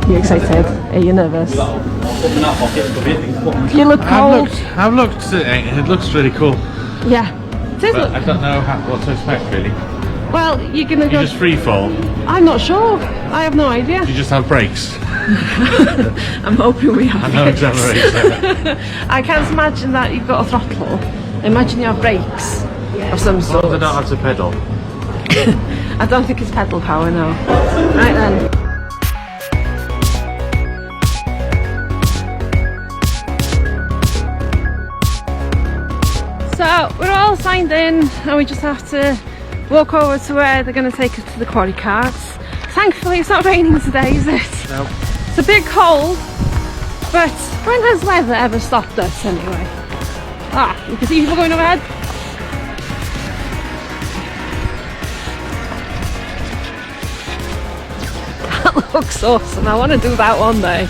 You excited? Are you nervous? You look cold. I've looked. It looks really cool. Yeah. But I don't know what to expect really. Well, you're gonna go. You just free fall. I'm not sure. I have no idea. You just have brakes. I'm hoping we have. I know accelerator. I can't imagine that you've got a throttle. Imagine you have brakes of some sort. Well, they don't have to pedal. I don't think it's pedal power, no. Right then. So we're all signed in and we just have to walk over to where they're going to take us to the Quarry Karts. Thankfully it's not raining today, is it? No. It's a bit cold, but when has weather ever stopped us anyway? Ah, you can see people going overhead. That looks awesome, I want to do that one day.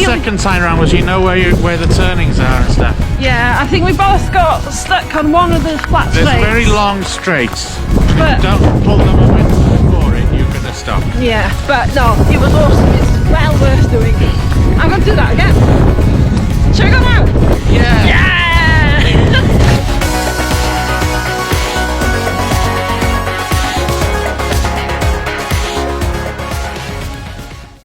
Second time round was you know where the turnings are and stuff. Yeah, I think we both got stuck on one of the flat straights. There's very long straights. But don't pull them momentum before it, you're gonna stop. Yeah, but no, it was awesome. It's well worth doing. I'm gonna do that again.